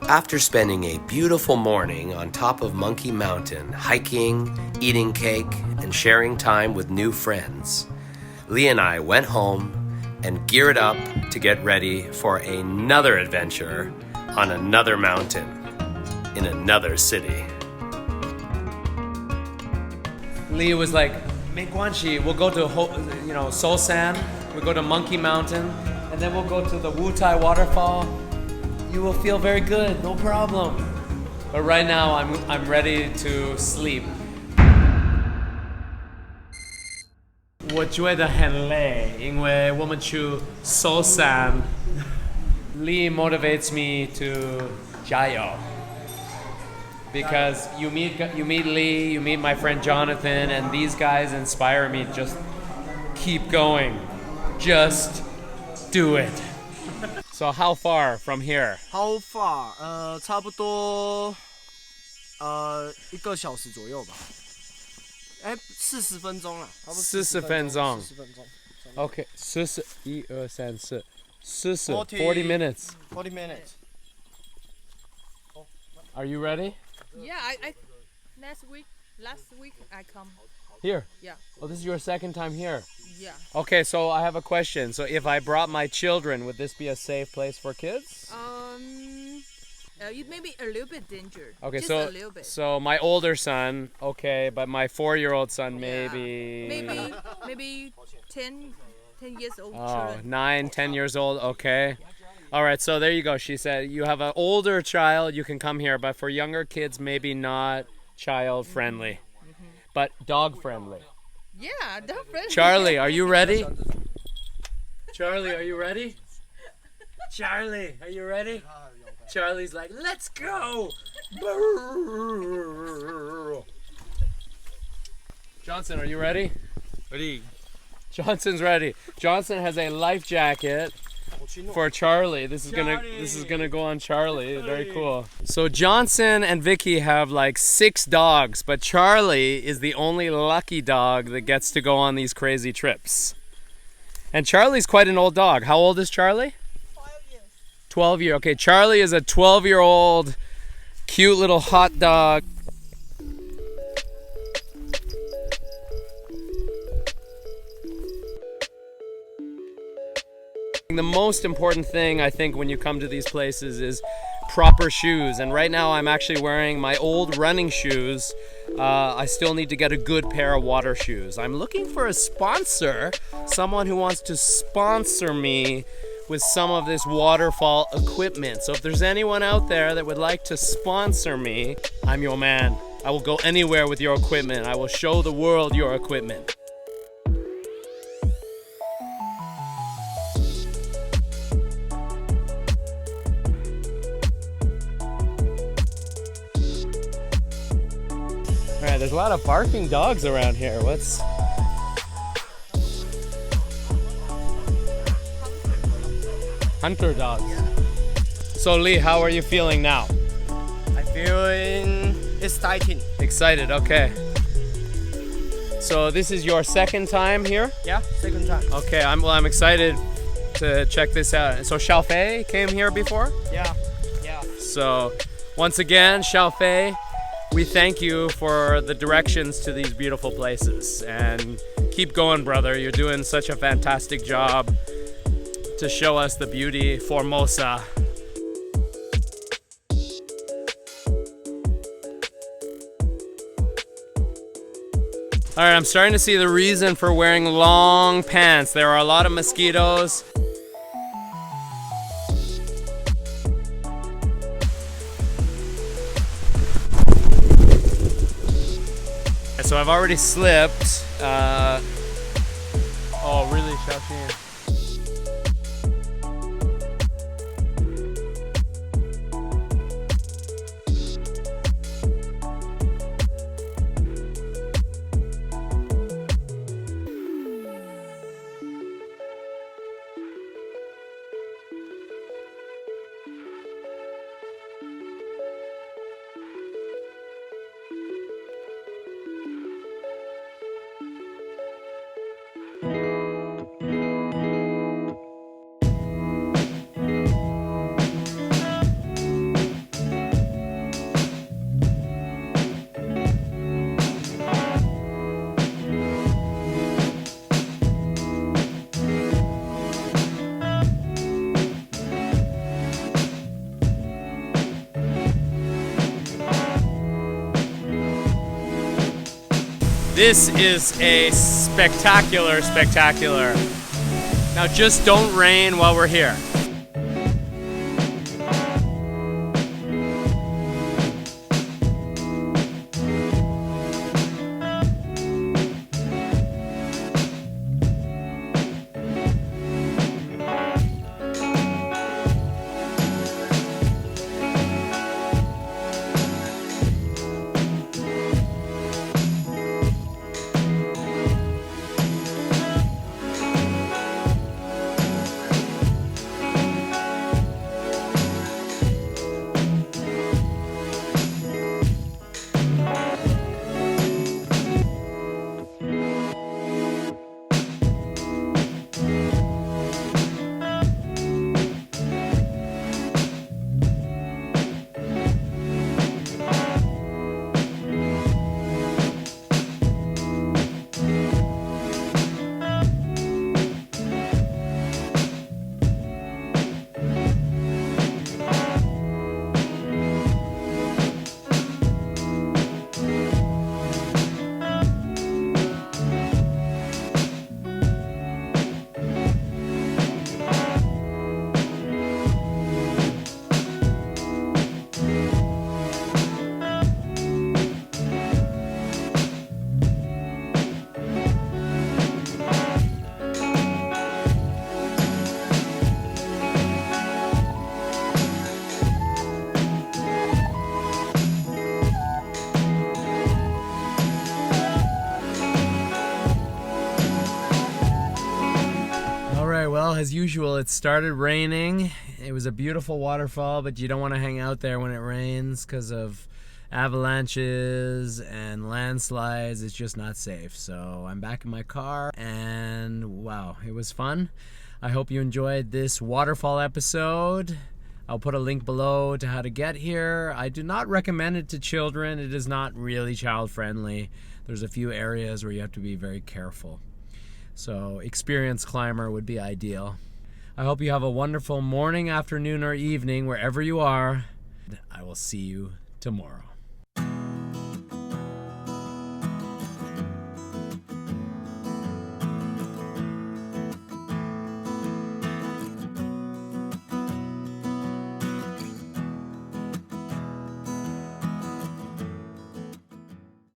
After spending a beautiful morning on top of Monkey Mountain, hiking, eating cake, and sharing time with new friends, Lee and I went home and geared up to get ready for another adventure on another mountain in another city. Lee was like, 没关系, we'll go to Sosan, we'll go to Monkey Mountain, and then we'll go to the Wutai Waterfall. You will feel very good, no problem. But right now, I'm ready to sleep. 我觉得很累，因为我们去搜山。Lee motivates me to 加油。Because you meet Lee, you meet my friend Jonathan, and these guys inspire me to just keep going. Just do it. So how far from here? How far? 差不多1个小时左右吧。40分钟了。40分钟。40分钟。Okay, 40 1 2 3 4 40 minutes. 40 minutes. Are you ready? Yeah, I last week I come. Here. Yeah. Oh, this is your second time here. Yeah. Okay, so I have a question. So if I brought my children, would this be a safe place for kids? It may be a little bit dangerous. Okay, just so a little bit. so my older son, okay, but my 4-year-old son maybe. Maybe 10 years old. Oh, children. 9, 10 years old. Okay. All right, so there you go. She said you have an older child, you can come here, but for younger kids, maybe not child friendly, but dog friendly. Yeah, definitely. Charlie, are you ready? Charlie, are you ready? Charlie, are you ready? Charlie's like, let's go! Johnson, are you ready? Ready. Johnson's ready. Johnson has a life jacket for Charlie. This is gonna go on Charlie. Very cool. So Johnson and Vicky have like 6 dogs, but Charlie is the only lucky dog that gets to go on these crazy trips. And Charlie's quite an old dog. How old is Charlie? 12 years. Okay, Charlie is a 12-year-old cute little hot dog. The most important thing I think when you come to these places is proper shoes, and right now I'm actually wearing my old running shoes. I still need to get a good pair of water shoes. I'm looking for a sponsor, someone who wants to sponsor me with some of this waterfall equipment. So if there's anyone out there that would like to sponsor me, I'm your man. I will go anywhere with your equipment. I will show the world your equipment. Alright, there's a lot of barking dogs around here. What's... Hunter dogs. So Lee, how are you feeling now? I'm feeling exciting. Excited, okay. So this is your second time here? Yeah, second time. Okay, I'm excited to check this out. So Xiaofei came here before? Yeah. So once again, Xiaofei, we thank you for the directions to these beautiful places. And keep going, brother. You're doing such a fantastic job to show us the beauty Formosa. All right, I'm starting to see the reason for wearing long pants. There are a lot of mosquitoes. So I've already slipped. Oh, really, Xiaoxin? This is a spectacular, spectacular. Now just don't rain while we're here. Well, as usual, it started raining. It was a beautiful waterfall, but you don't want to hang out there when it rains because of avalanches and landslides. It's just not safe. So I'm back in my car, and wow, it was fun. I hope you enjoyed this waterfall episode. I'll put a link below to how to get here. I do not recommend it to children. It is not really child friendly. There's a few areas where you have to be very careful. So experienced climber would be ideal. I hope you have a wonderful morning, afternoon, or evening, wherever you are. I will see you tomorrow.